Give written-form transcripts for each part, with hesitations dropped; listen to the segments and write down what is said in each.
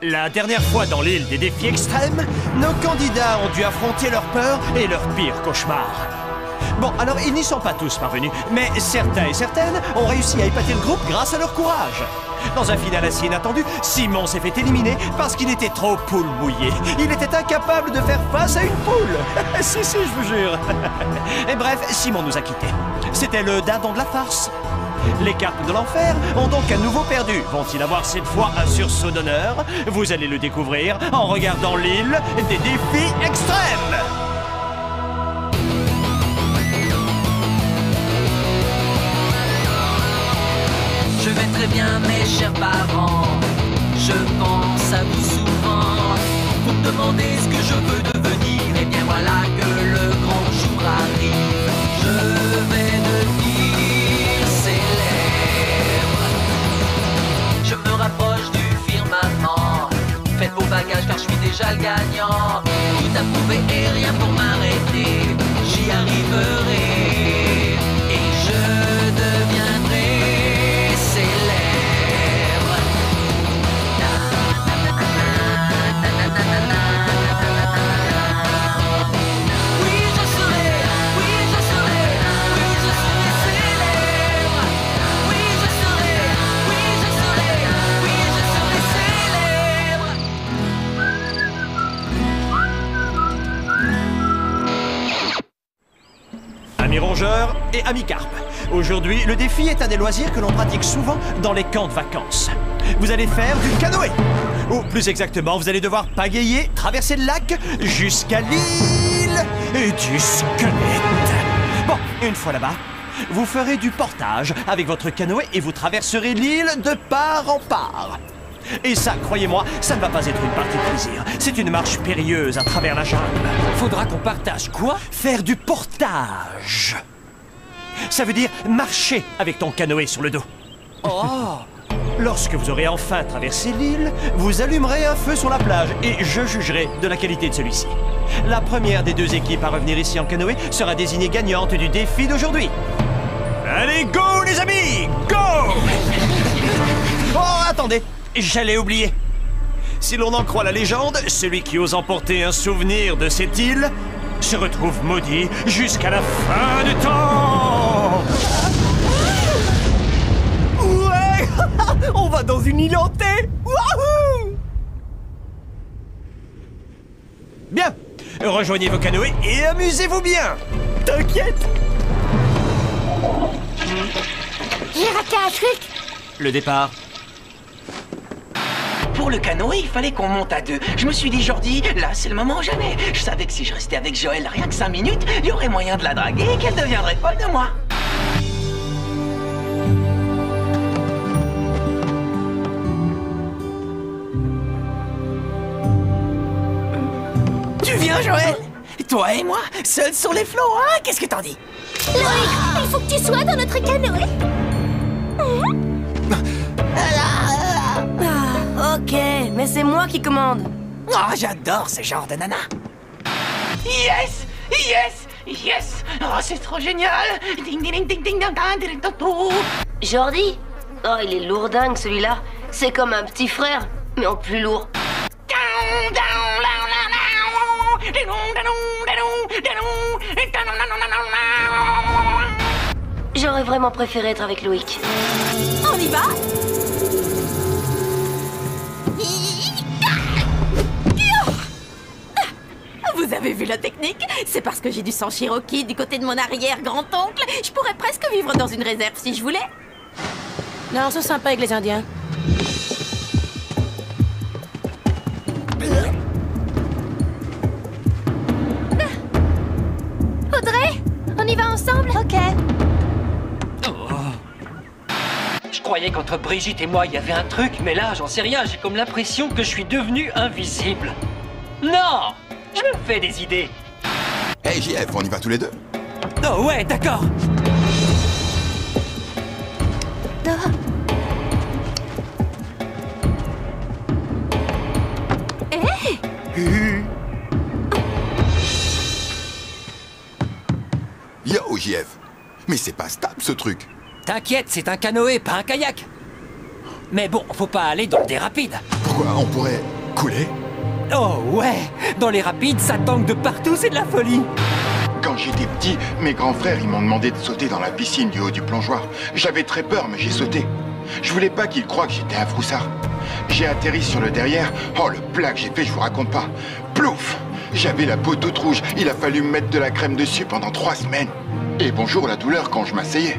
La dernière fois dans l'île des défis extrêmes, nos candidats ont dû affronter leur peur et leur pire cauchemar. Bon, alors ils n'y sont pas tous parvenus, mais certains et certaines ont réussi à épater le groupe grâce à leur courage. Dans un final assez inattendu, Simon s'est fait éliminer parce qu'il était trop poule mouillé. Il était incapable de faire face à une poule. Si, je vous jure. Et bref, Simon nous a quittés. C'était le dindon de la farce. Les cartes de l'enfer ont donc à nouveau perdu. Vont-ils avoir cette fois un sursaut d'honneur? Vous allez le découvrir en regardant l'île des défis extrêmes. Je vais très bien, mes chers parents. Je pense à vous souvent. Vous me demandez ce que je veux devenir. Et bien voilà que le grand jour arrive. Je vais devenir célèbre. Je me rapproche du firmament. Faites vos bagages car je suis déjà le gagnant. Tout à prouver et rien pour m'arrêter. J'y arriverai. Et je deviendrai célèbre. Oui, je serai, oui, je serai, oui, je serai célèbre. Oui, je serai, oui, je serai, oui, je serai célèbre. Amis rongeurs et amis carpes, aujourd'hui, le défi est un des loisirs que l'on pratique souvent dans les camps de vacances. Vous allez faire du canoë. Ou plus exactement, vous allez devoir pagayer, traverser le lac jusqu'à l'île du squelette. Bon, une fois là-bas, vous ferez du portage avec votre canoë et vous traverserez l'île de part en part. Et ça, croyez-moi, ça ne va pas être une partie de plaisir. C'est une marche périlleuse à travers la jungle. Faudra qu'on partage quoi? Faire du portage. Ça veut dire marcher avec ton canoë sur le dos. Oh! Lorsque vous aurez enfin traversé l'île, vous allumerez un feu sur la plage et je jugerai de la qualité de celui-ci. La première des deux équipes à revenir ici en canoë sera désignée gagnante du défi d'aujourd'hui. Allez, go les amis, go! Oh, attendez, j'allais oublier. Si l'on en croit la légende, celui qui ose emporter un souvenir de cette île se retrouve maudit jusqu'à la fin du temps. Ouais! On va dans une île hantée! Wouhou! Bien! Rejoignez vos canoës et amusez-vous bien! T'inquiète! J'ai raté un truc. Le départ. Pour le canoë, il fallait qu'on monte à deux. Je me suis dit, Jordi, là, c'est le moment ou jamais. Je savais que si je restais avec Joël rien que 5 minutes, il y aurait moyen de la draguer et qu'elle deviendrait folle de moi. Tu viens, Joël? Toi et moi, seuls sur les flots, hein? Qu'est-ce que t'en dis? Loïc, il faut que tu sois dans notre canoë. Ok, mais c'est moi qui commande. Oh, j'adore ce genre de nana. Yes! Yes! Yes! Oh, c'est trop génial! Ding ding ding ding ding ding ding ding. Jordi? Oh, il est lourdingue celui-là. C'est comme un petit frère, mais en plus lourd. J'aurais vraiment préféré être avec Loïc. On y va? Vous avez vu la technique? C'est parce que j'ai du sang Cherokee du côté de mon arrière-grand-oncle. Je pourrais presque vivre dans une réserve si je voulais. Non, c'est sympa avec les Indiens. Audrey, on y va ensemble? Ok. Je croyais qu'entre Brigitte et moi, il y avait un truc, mais là, j'en sais rien. J'ai comme l'impression que je suis devenu invisible. Non! Je me fais des idées. Hey JF, on y va tous les deux? Oh ouais, d'accord. Yo JF, mais c'est pas stable ce truc. T'inquiète, c'est un canoë, pas un kayak. Mais bon, faut pas aller dans des rapides. Pourquoi Quoi, on pourrait couler? Oh ouais, dans les rapides, ça tangue de partout, c'est de la folie. Quand j'étais petit, mes grands frères, ils m'ont demandé de sauter dans la piscine du haut du plongeoir. J'avais très peur, mais j'ai sauté. Je voulais pas qu'ils croient que j'étais un froussard. J'ai atterri sur le derrière. Oh, le plat que j'ai fait, je vous raconte pas. Plouf! J'avais la peau toute rouge. Il a fallu me mettre de la crème dessus pendant 3 semaines. Et bonjour la douleur quand je m'asseyais.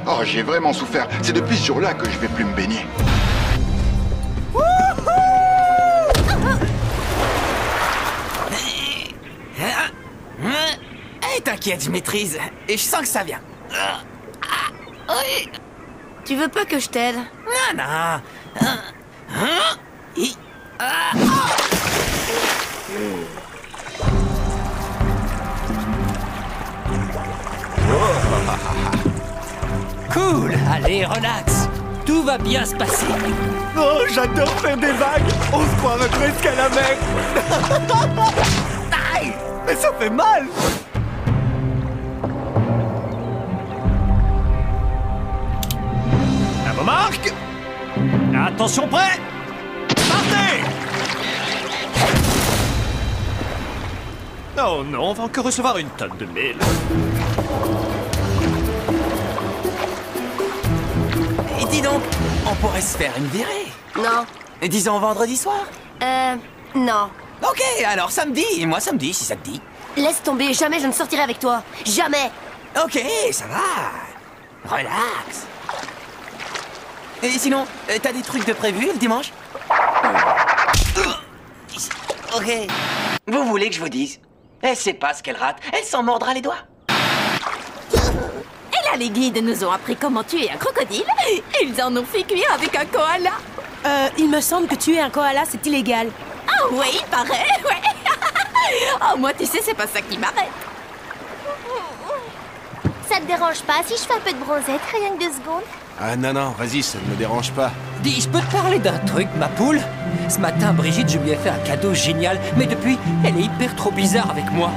Oh, j'ai vraiment souffert. C'est depuis ce jour-là que je vais plus me baigner. Hey, t'inquiète, je maîtrise. Et je sens que ça vient. Tu veux pas que je t'aide? Non, non. Cool, allez, relax. Tout va bien se passer. Oh, j'adore faire des vagues. On se croirait presque à la mer. Aïe, mais ça fait mal. À vos marques. Attention, prêt. Partez. Oh non, on va encore recevoir une tonne de mail. Et dis donc, on pourrait se faire une virée. Non. Et disons vendredi soir. Non. Ok, alors samedi. Moi samedi, si ça te dit. Laisse tomber, jamais je ne sortirai avec toi. Jamais. Ok, ça va. Relax. Et sinon, t'as des trucs de prévu le dimanche? Ok. Vous voulez que je vous dise? Elle sait pas ce qu'elle rate. Elle s'en mordra les doigts. Et là, les guides nous ont appris comment tuer un crocodile. Ils en ont fait cuire avec un koala. Il me semble que tuer un koala, c'est illégal. Ah oui, il paraît, ouais. Oh, moi, tu sais, c'est pas ça qui m'arrête. Ça te dérange pas si je fais un peu de bronzette, rien que 2 secondes? Ah non, non, vas-y, ça ne me dérange pas. Dis, je peux te parler d'un truc, ma poule? Ce matin, Brigitte, je lui ai fait un cadeau génial, mais depuis, elle est hyper trop bizarre avec moi.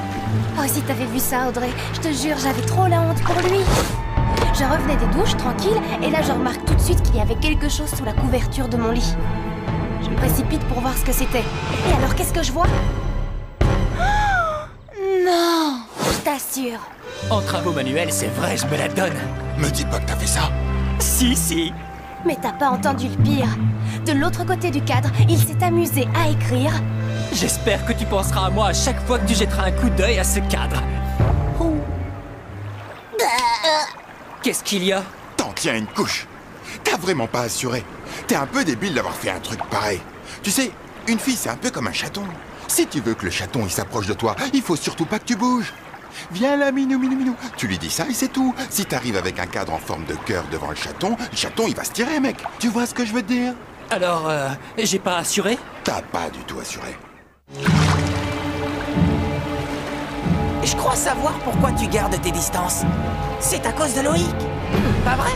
Oh, si t'avais vu ça, Audrey, je te jure, j'avais trop la honte pour lui. Je revenais des douches, tranquille, et là je remarque tout de suite qu'il y avait quelque chose sous la couverture de mon lit. Je me précipite pour voir ce que c'était. Et alors, qu'est-ce que je vois? Non, je t'assure. En travaux manuels, c'est vrai, je me la donne. Me dis pas que t'as fait ça. Si, si. Mais t'as pas entendu le pire. De l'autre côté du cadre, il s'est amusé à écrire. J'espère que tu penseras à moi à chaque fois que tu jetteras un coup d'œil à ce cadre. Qu'est-ce qu'il y a? T'en tiens une couche. T'as vraiment pas assuré. T'es un peu débile d'avoir fait un truc pareil. Tu sais, une fille, c'est un peu comme un chaton. Si tu veux que le chaton il s'approche de toi, il faut surtout pas que tu bouges. Viens là, minou, minou, minou. Tu lui dis ça et c'est tout. Si t'arrives avec un cadre en forme de cœur devant le chaton, il va se tirer, mec. Tu vois ce que je veux te dire? Alors, j'ai pas assuré? T'as pas du tout assuré. Je crois savoir pourquoi tu gardes tes distances. C'est à cause de Loïc. Pas vrai?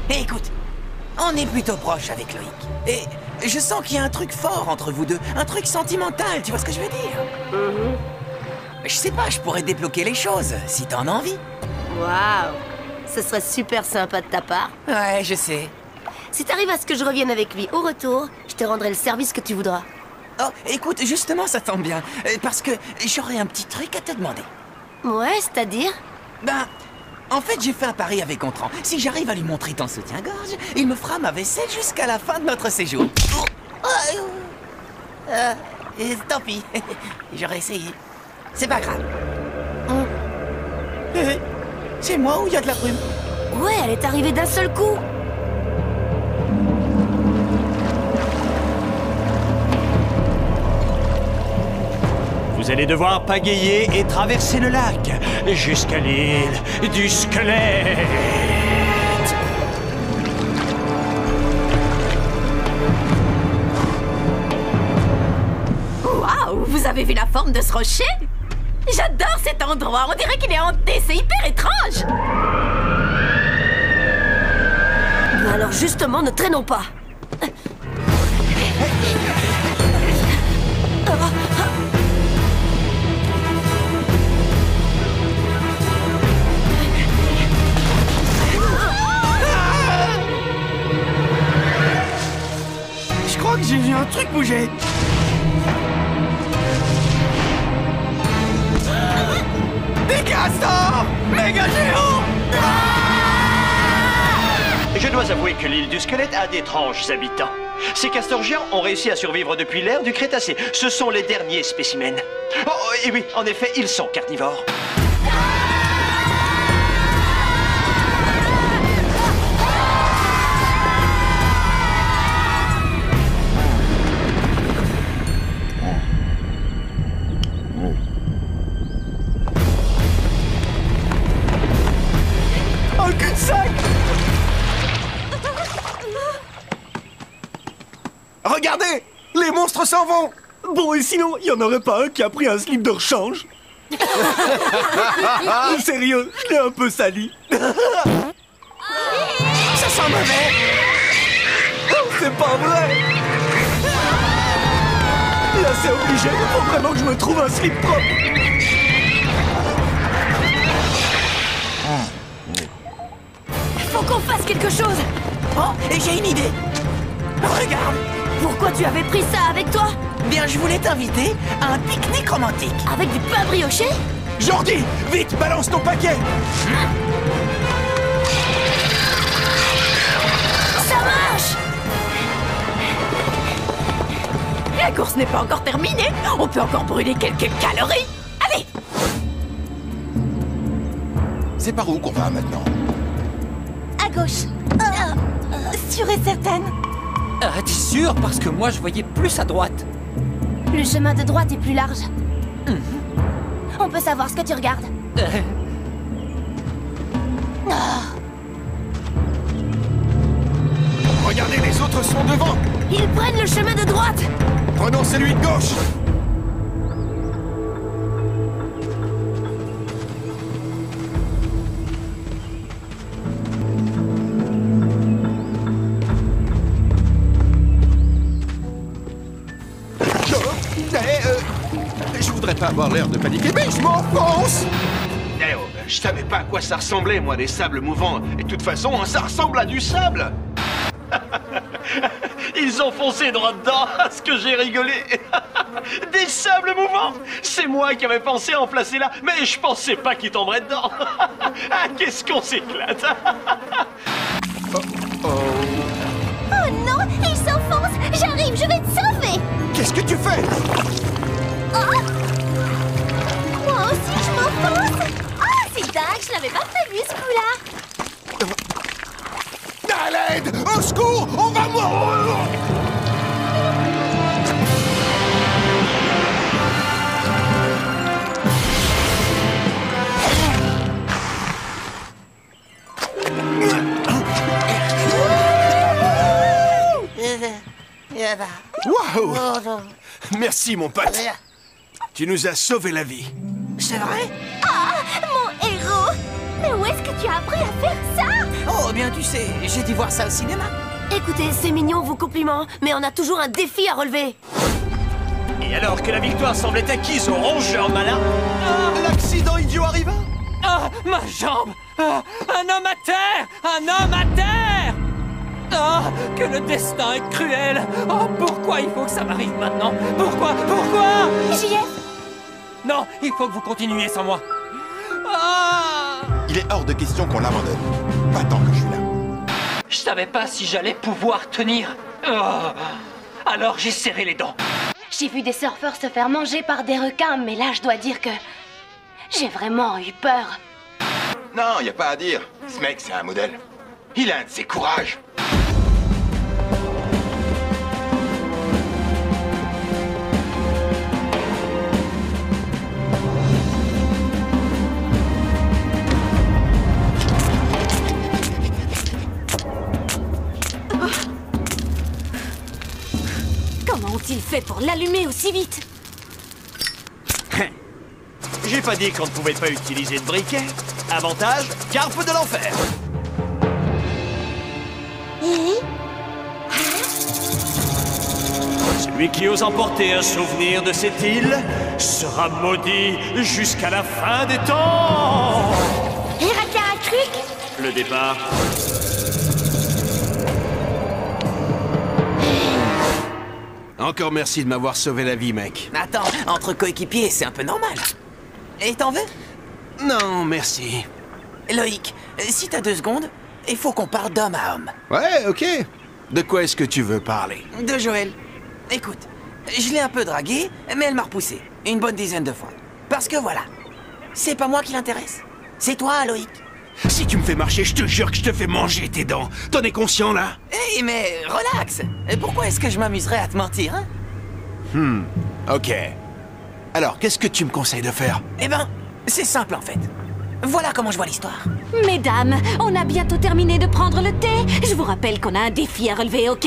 Et écoute, on est plutôt proches avec Loïc. Et je sens qu'il y a un truc fort entre vous deux. Un truc sentimental, tu vois ce que je veux dire? Je sais pas, je pourrais débloquer les choses, si t'en as envie. Waouh. Ce serait super sympa de ta part. Ouais, je sais. Si t'arrives à ce que je revienne avec lui au retour, je te rendrai le service que tu voudras. Oh, écoute, justement, ça tombe bien. Parce que j'aurais un petit truc à te demander. Ouais, c'est-à-dire? Ben, en fait, j'ai fait un pari avec Gontran. Si j'arrive à lui montrer ton soutien-gorge, il me fera ma vaisselle jusqu'à la fin de notre séjour. Tant pis. J'aurais essayé. C'est pas grave. C'est moi ou il y a de la brume? Ouais, elle est arrivée d'un seul coup. Vous allez devoir pagayer et traverser le lac jusqu'à l'île du squelette. Waouh, vous avez vu la forme de ce rocher? J'adore cet endroit, on dirait qu'il est hanté, c'est hyper étrange. Ben alors justement, ne traînons pas. Je crois crois que j'ai vu un truc bouger. Des castors méga géants. Je dois avouer que l'île du squelette a d'étranges habitants. Ces castors géants ont réussi à survivre depuis l'ère du Crétacé. Ce sont les derniers spécimens. Oh, et oui, en effet, ils sont carnivores. Un cul-de-sac. Regardez, les monstres s'en vont. Bon, et sinon, il y en aurait pas un qui a pris un slip de rechange? Sérieux, je l'ai un peu sali. Ça sent mauvais. Oh, c'est pas vrai. Là, c'est obligé. Il faut vraiment que je me trouve un slip propre. Faut qu'on fasse quelque chose. Oh, et j'ai une idée. Regarde. Pourquoi tu avais pris ça avec toi? Bien, je voulais t'inviter à un pique-nique romantique. Avec du pain brioché? Jordi, vite, balance ton paquet. Ça marche. La course n'est pas encore terminée. On peut encore brûler quelques calories. Allez! C'est par où qu'on va maintenant? À gauche. Sûre et certaine. T'es sûr? Parce que moi, je voyais plus à droite. Le chemin de droite est plus large. On peut savoir ce que tu regardes. Regardez, les autres sont devant. Ils prennent le chemin de droite. Prenons celui de gauche. Je voudrais pas avoir l'air de paniquer, mais je m'enfonce. Eh oh, je savais pas à quoi ça ressemblait, moi, des sables mouvants. Et de toute façon, ça ressemble à du sable. Ils ont foncé droit dedans, à ce que j'ai rigolé. Des sables mouvants. C'est moi qui avais pensé à en placer là, mais je pensais pas qu'ils tomberaient dedans. Ah, qu'est-ce qu'on s'éclate. Oh non, il s'enfonce. J'arrive, je vais te sauver. Qu'est-ce que tu fais? Oh, moi aussi, je m'enfonce. Oh, c'est dingue, je l'avais pas prévu ce coup-là. À l'aide! Au secours! On va mourir! Waouh! Merci, mon pote. Tu nous as sauvé la vie. C'est vrai? Ah, mon héros. Mais où est-ce que tu as appris à faire ça? Oh, bien, tu sais, j'ai dû voir ça au cinéma. Écoutez, c'est mignon vos compliments, mais on a toujours un défi à relever. Et alors que la victoire semblait acquise au rongeur malin, l'accident idiot arriva. Ah, ma jambe. Ah, un homme à terre. Un homme à terre. Ah, que le destin est cruel. Oh, pourquoi il faut que ça m'arrive maintenant? Pourquoi? J'y ai. Non, il faut que vous continuiez sans moi. Ah! Il est hors de question qu'on l'abandonne. Pas tant que je suis là. Je savais pas si j'allais pouvoir tenir. Oh. Alors j'ai serré les dents. J'ai vu des surfeurs se faire manger par des requins, mais là, je dois dire que j'ai vraiment eu peur. Non, y a pas à dire. Ce mec, c'est un modèle. Il a un de ses courages. Comment ont-ils fait pour l'allumer aussi vite? J'ai pas dit qu'on ne pouvait pas utiliser de briquet. Avantage, carpe de l'enfer. Celui qui ose emporter un souvenir de cette île sera maudit jusqu'à la fin des temps. Héracaracruc. Le départ. Encore merci de m'avoir sauvé la vie, mec. Attends, entre coéquipiers, c'est un peu normal. Et t'en veux? Non, merci. Loïc, si t'as 2 secondes, il faut qu'on parle d'homme à homme. Ouais, ok. De quoi est-ce que tu veux parler? De Joël. Écoute, je l'ai un peu draguée, mais elle m'a repoussé. Une bonne dizaine de fois. Parce que voilà, c'est pas moi qui l'intéresse. C'est toi, Loïc. Si tu me fais marcher, je te jure que je te fais manger tes dents. T'en es conscient, là? Hé, mais relax. Pourquoi est-ce que je m'amuserais à te mentir, hein? Ok. Alors, qu'est-ce que tu me conseilles de faire? Eh ben, c'est simple en fait. Voilà comment je vois l'histoire. Mesdames, on a bientôt terminé de prendre le thé. Je vous rappelle qu'on a un défi à relever, ok?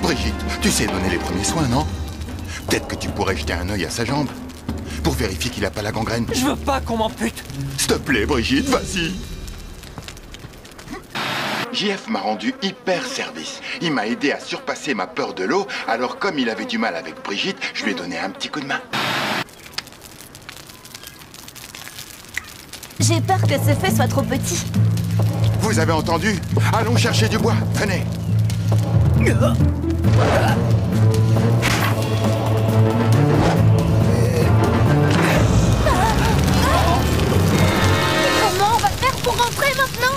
Brigitte, tu sais donner les premiers soins, non? Peut-être que tu pourrais jeter un œil à sa jambe pour vérifier qu'il a pas la gangrène. Je veux pas qu'on m'ampute. S'il te plaît, Brigitte, vas-y. JF m'a rendu hyper service. Il m'a aidé à surpasser ma peur de l'eau, alors comme il avait du mal avec Brigitte, je lui ai donné un petit coup de main. J'ai peur que ce feu soit trop petit. Vous avez entendu? Allons chercher du bois, venez. Comment on va faire pour rentrer maintenant?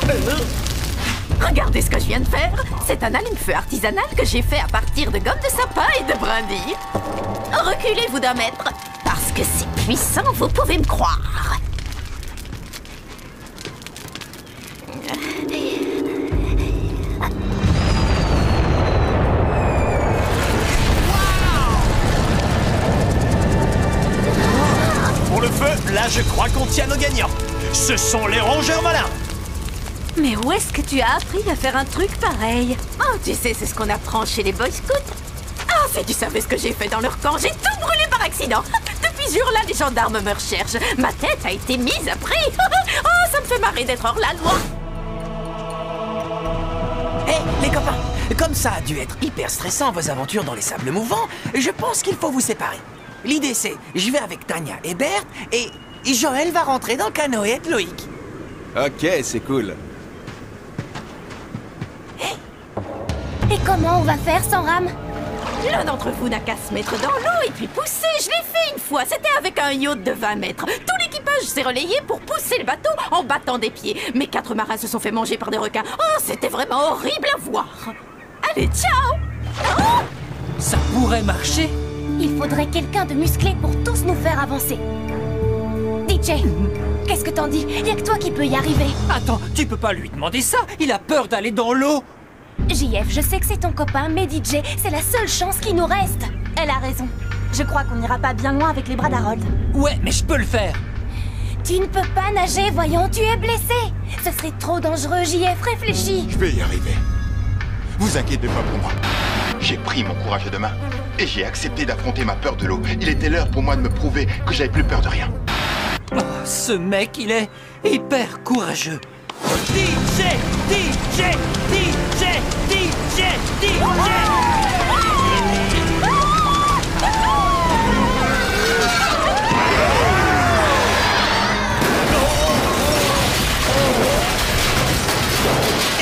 Regardez ce que je viens de faire. C'est un allume-feu artisanal que j'ai fait à partir de gomme de sapin et de brindilles. Reculez-vous d'1 mètre. Parce que c'est puissant, vous pouvez me croire. Pour le feu, là je crois qu'on tient nos gagnants. Ce sont les rongeurs malins. Mais où est-ce que tu as appris à faire un truc pareil? Oh, tu sais, c'est ce qu'on apprend chez les Boy Scouts. Ah, si tu savais ce que j'ai fait dans leur camp, j'ai tout brûlé par accident. Depuis ce jour-là, les gendarmes me recherchent. Ma tête a été mise à prix. Oh, ça me fait marrer d'être hors la loi. Hé, les copains, comme ça a dû être hyper stressant vos aventures dans les sables mouvants, je pense qu'il faut vous séparer. L'idée c'est, je vais avec Tania et Berthe, et Joël va rentrer dans le canoë de Loïc. Ok, c'est cool. Et comment on va faire sans rame? L'un d'entre vous n'a qu'à se mettre dans l'eau et puis pousser. Je l'ai fait une fois. C'était avec un yacht de 20 mètres. Tout l'équipage s'est relayé pour pousser le bateau en battant des pieds. Mes 4 marins se sont fait manger par des requins. Oh, c'était vraiment horrible à voir. Allez, ciao! Oh! Ça pourrait marcher. Il faudrait quelqu'un de musclé pour tous nous faire avancer. DJ, qu'est-ce que t'en dis? Y'a que toi qui peux y arriver. Attends, tu peux pas lui demander ça. Il a peur d'aller dans l'eau. JF, je sais que c'est ton copain, mais DJ, c'est la seule chance qui nous reste. Elle a raison. Je crois qu'on n'ira pas bien loin avec les bras d'Harold. Ouais, mais je peux le faire. Tu ne peux pas nager, voyons, tu es blessé. Ce serait trop dangereux, JF, réfléchis. Je vais y arriver. Vous inquiétez pas pour moi. J'ai pris mon courage à 2 mains et j'ai accepté d'affronter ma peur de l'eau. Il était l'heure pour moi de me prouver que j'avais plus peur de rien. Oh, ce mec, il est hyper courageux. DJ, DJ, DJ, DJ, DJ.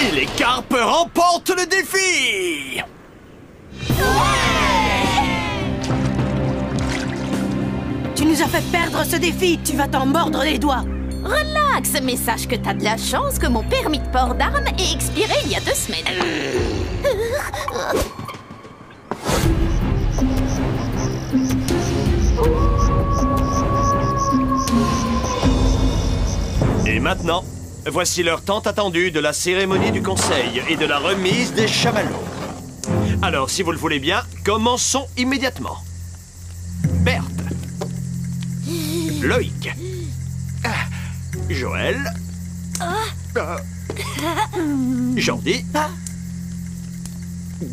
Et les carpes remportent le défi. Tu nous as fait perdre ce défi. Tu vas t'en mordre les doigts. Relax, mais sache que t'as de la chance que mon permis de port d'armes est expiré il y a 2 semaines. Et maintenant, voici l'heure tant attendue de la cérémonie du conseil et de la remise des chamallows. Alors, si vous le voulez bien, commençons immédiatement. Berthe. Loïc. Joël. Jordi.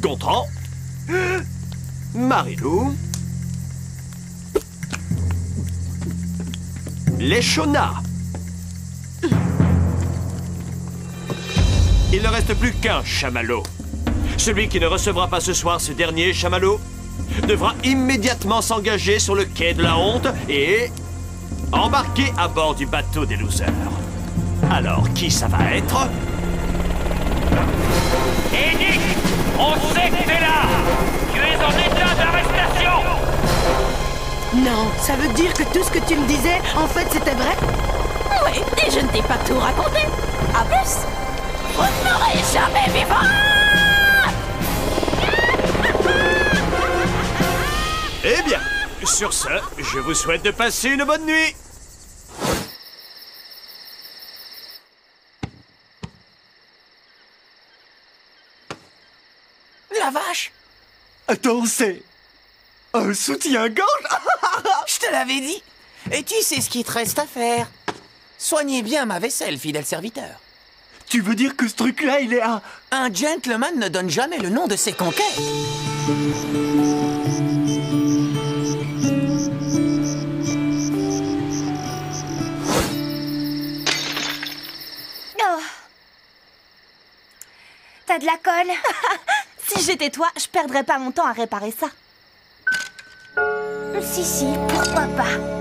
Gontran. Marilou. Léchona. Il ne reste plus qu'un chamallow. Celui qui ne recevra pas ce soir ce dernier chamallow devra immédiatement s'engager sur le quai de la honte et embarqué à bord du bateau des losers. Alors, qui ça va être? Hé Nick, on sait que t'es là. Tu es en état d'arrestation. Non, ça veut dire que tout ce que tu me disais, en fait, c'était vrai? Oui, et je ne t'ai pas tout raconté. En plus, vous ne m'aurez jamais vivant. Eh bien, sur ce, je vous souhaite de passer une bonne nuit. La vache! Attends, c'est un soutien-gorge. Je te l'avais dit! Et tu sais ce qu'il te reste à faire. Soignez bien ma vaisselle, fidèle serviteur. Tu veux dire que ce truc-là, il est un... Un gentleman ne donne jamais le nom de ses conquêtes. Oh. T'as de la colle? Si j'étais toi, je perdrais pas mon temps à réparer ça. Si, pourquoi pas?